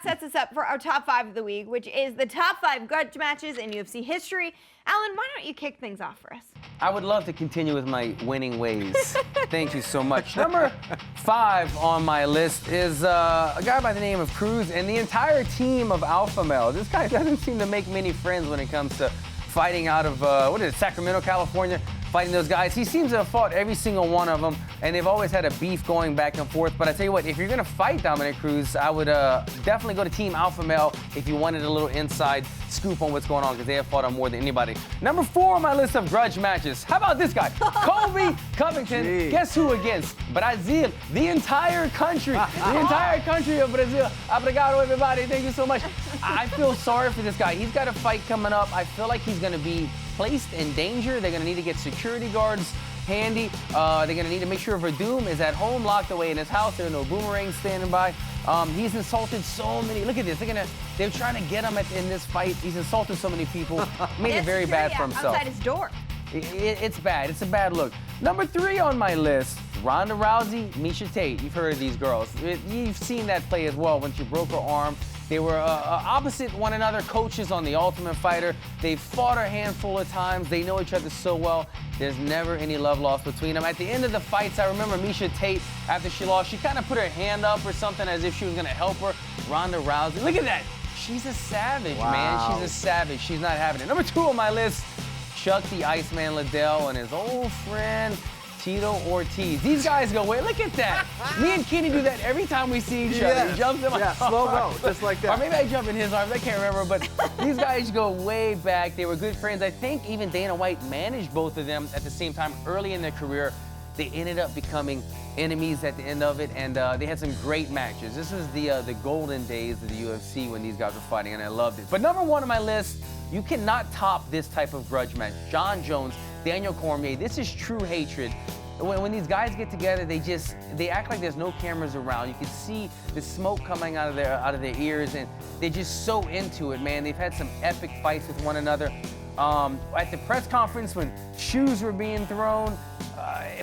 that sets us up for our top 5 of the week, which is the top 5 grudge matches in UFC history. Alan, why don't you kick things off for us? I would love to continue with my winning ways. Thank you so much. Number 5 on my list is a guy by the name of Cruz and the entire team of Alpha Male. This guy doesn't seem to make many friends when it comes to fighting out of, Sacramento, California, fighting those guys. He seems to have fought every single one of them, and they've always had a beef going back and forth. But I tell you what, if you're gonna fight Dominic Cruz, I would definitely go to Team Alpha Male if you wanted a little inside scoop on what's going on, because they have fought on more than anybody. Number 4 on my list of grudge matches. How about this guy? Colby Covington. Jeez. Guess who against? Brazil. The entire country. The entire country of Brazil. Obrigado, everybody. Thank you so much. I feel sorry for this guy. He's got a fight coming up. I feel like he's going to be placed in danger. They're going to need to get security guards handy. They're going to need to make sure Verdum is at home, locked away in his house. There are no boomerangs standing by. He's insulted so many. Look at this. They're trying to get him in this fight. He's insulted so many people. Made it very bad for himself. Outside his door. It's bad. It's a bad look. Number 3 on my list, Ronda Rousey, Miesha Tate. You've heard of these girls. You've seen that play as well when she broke her arm. They were opposite one another, coaches on The Ultimate Fighter. They've fought a handful of times. They know each other so well. There's never any love lost between them. At the end of the fights, I remember Miesha Tate, after she lost, she kind of put her hand up or something as if she was going to help her. Ronda Rousey, look at that. She's a savage, man. She's a savage. She's not having it. Number 2 on my list, Chuck the Iceman Liddell and his old friend, Tito Ortiz. These guys go, wait, look at that. Me and Kenny do that every time we see each other. He jumps in my arms. slow-mo, just like that. Or maybe I jump in his arms, I can't remember, but these guys go way back. They were good friends. I think even Dana White managed both of them at the same time early in their career. They ended up becoming enemies at the end of it, and they had some great matches. This was the golden days of the UFC when these guys were fighting, and I loved it. But number 1 on my list, you cannot top this type of grudge match. John Jones, Daniel Cormier, this is true hatred. When these guys get together, they act like there's no cameras around. You can see the smoke coming out of their ears, and they're just so into it, man. They've had some epic fights with one another. At the press conference, when shoes were being thrown,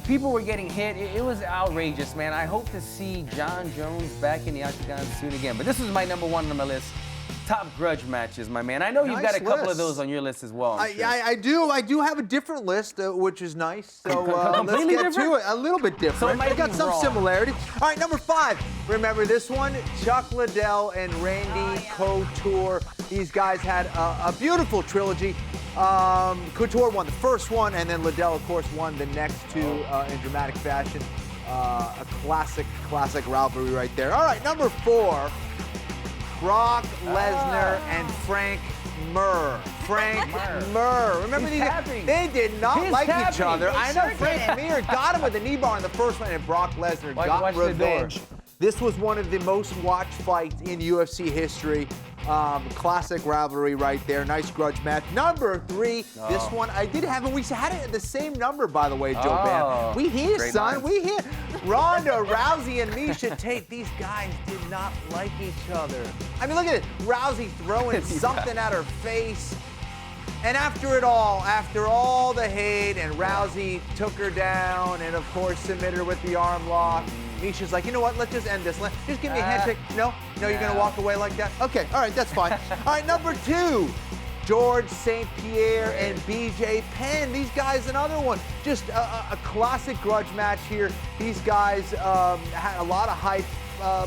people were getting hit. It was outrageous, man. I hope to see John Jones back in the octagon soon again. But this was my number 1 on my list. Top grudge matches, my man. I know you've got a couple of those on your list as well. I do have a different list, which is nice. So let's get to it. A little bit different. So it might got some similarities. All right, number 5. Remember this one? Chuck Liddell and Randy Couture. These guys had a beautiful trilogy. Couture won the first one, and then Liddell, of course, won the next 2 in dramatic fashion. A classic rivalry right there. All right, number 4. Brock Lesnar and Frank Mir. Frank Mir. Remember these guys? They did not like each other. I know Frank Mir got him with a knee bar in the first one, and Brock Lesnar got revenge. This was one of the most watched fights in UFC history. Classic rivalry right there. Nice grudge match. Number 3, this one I did have, and we had it at the same number, by the way, Jouban. We here, son. We here. Ronda Rousey and Miesha Tate. These guys did not like each other. I mean, look at it. Rousey throwing something at her face. And after all the hate, and Rousey took her down, and of course submitted her with the arm lock. Miesha's like, you know what, let's just end this. Just give me a handshake. No, you're going to walk away like that? Okay, all right, that's fine. All right, number 2, George St. Pierre and BJ Penn. These guys, another one. Just a classic grudge match here. These guys had a lot of hype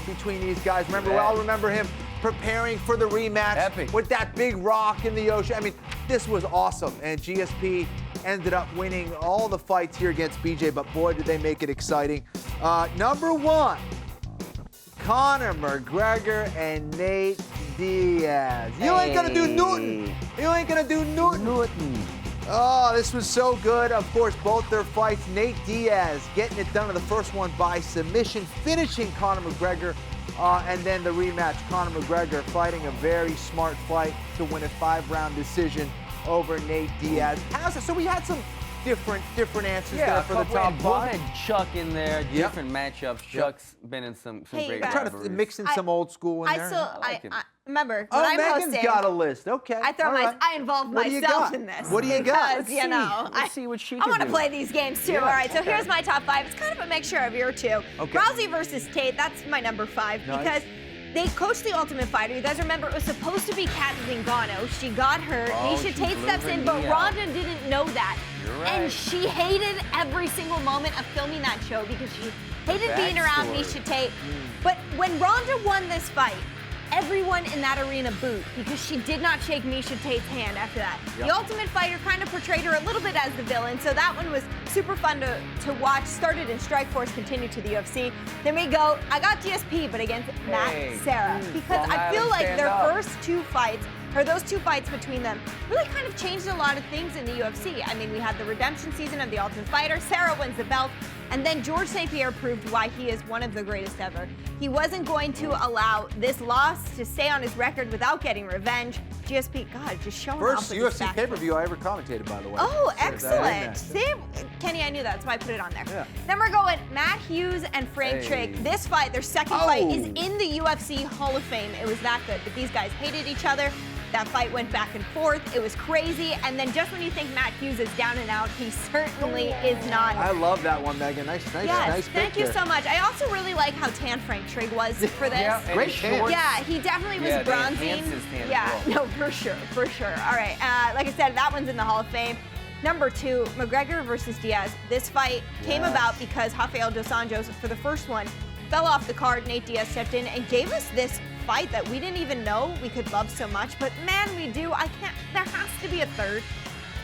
between these guys. Remember, we all remember him preparing for the rematch with that big rock in the ocean. I mean, this was awesome, and GSP ended up winning all the fights here against BJ, but boy, did they make it exciting. Number 1, Conor McGregor and Nate Diaz. You ain't gonna do Newton. You ain't gonna do Newton. Oh, this was so good. Of course, both their fights, Nate Diaz getting it done in the first one by submission, finishing Conor McGregor. And then the rematch, Conor McGregor fighting a very smart fight to win a 5-round decision over Nate Diaz. So we had some different answers there for the top 5. Both had Chuck in there, different matchups. Chuck's been in some great I'm trying to mix in some old school in there. I remember when I'm Megan's hosting, got a list. Okay. I involve myself in this. What do you got? Because, Let's see what she can do. I want to play these games too. Yeah, All right, so here's my top 5. It's kind of a mixture of your 2. Okay. Rousey versus Tate, that's my number 5 because They coached the Ultimate Fighter. You guys remember it was supposed to be Kat Zingano. She got hurt. Oh, Miesha she Tate blew steps her in, but knee out. Ronda didn't know that. You're right. And she hated every single moment of filming that show because she hated being around backstory. Miesha Tate. But when Ronda won this fight, everyone in that arena booed because she did not shake Miesha Tate's hand after that. Yep. The Ultimate Fighter kind of portrayed her a little bit as the villain, so that one was super fun to watch. Started in Strikeforce, continued to the UFC. Then we go, I got GSP, but against Matt Serra. Because Long I feel Island like stand their up. first two fights, or those two fights between them, really kind of changed a lot of things in the UFC. I mean, we had the redemption season of the Ultimate Fighter. Serra wins the belt. And then George St. Pierre proved why he is one of the greatest ever. He wasn't going to allow this loss to stay on his record without getting revenge. GSP, God, just showing off First with his UFC back. pay-per-view I ever commentated, by the way. Oh, So is that in there? excellent. See, Kenny, I knew that, that's why I put it on there. Yeah. Then we're going Matt Hughes and Frank Hey. Trigg. This fight, their second Oh. fight, is in the UFC Hall of Fame. It was that good, but these guys hated each other. That fight went back and forth. It was crazy. And then just when you think Matt Hughes is down and out, he certainly is not. I love that one, Megan. Nice Yes, pick thank you there. so much. I also really like how tan Frank Trigg was for this. Yeah, and Great the chance. shorts. Yeah, he definitely was Yeah, they bronzing. enhanced his tan as Yeah, well. no, for sure, for sure. All right, like I said, that one's in the Hall of Fame. Number 2, McGregor versus Diaz. This fight came Yes. about because Rafael dos Anjos, for the first one, fell off the card. Nate Diaz stepped in and gave us this fight that we didn't even know we could love so much. But man, we do. There has to be a third.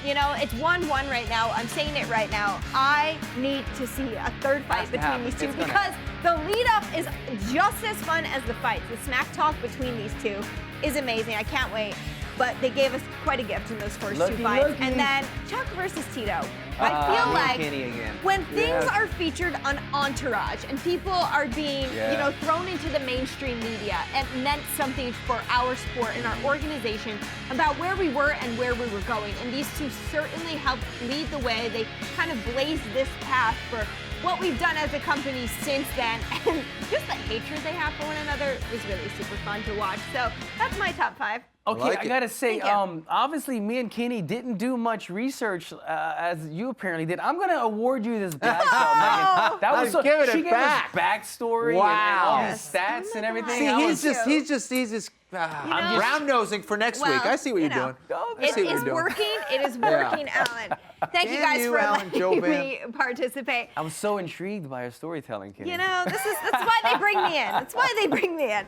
You know, it's 1-1 right now. I'm saying it right now. I need to see a third fight Has to between happen. these two It's gonna because the lead up is just as fun as the fights. The smack talk between these two is amazing. I can't wait. But they gave us quite a gift in those first two Looky, fights. looky. And then Chuck versus Tito. I feel me and like Kenny again. when things Yes. are featured on Entourage and people are being, Yeah. thrown into the mainstream media, it meant something for our sport and our organization about where we were and where we were going. And these two certainly helped lead the way. They kind of blazed this path for what we've done as a company since then. And just the hatred they have for one another was really super fun to watch. So that's my top 5. Okay, like I it. gotta say, Thank you. obviously me and Kenny didn't do much research as you apparently did. I'm gonna award you this badge, Megan. That I'm giving it she gave back. us backstory and Wow. all Yes. these stats Oh my and everything. See, I he's was- just know- round nosing for next week. I see what you're doing. I It see what is you're doing. working. It is working, Alan. Thank you Damn guys you, for Alan letting Jouban. me participate. I was so intrigued by her storytelling, Kenny. You know, that's why they bring me in. That's why they bring me in.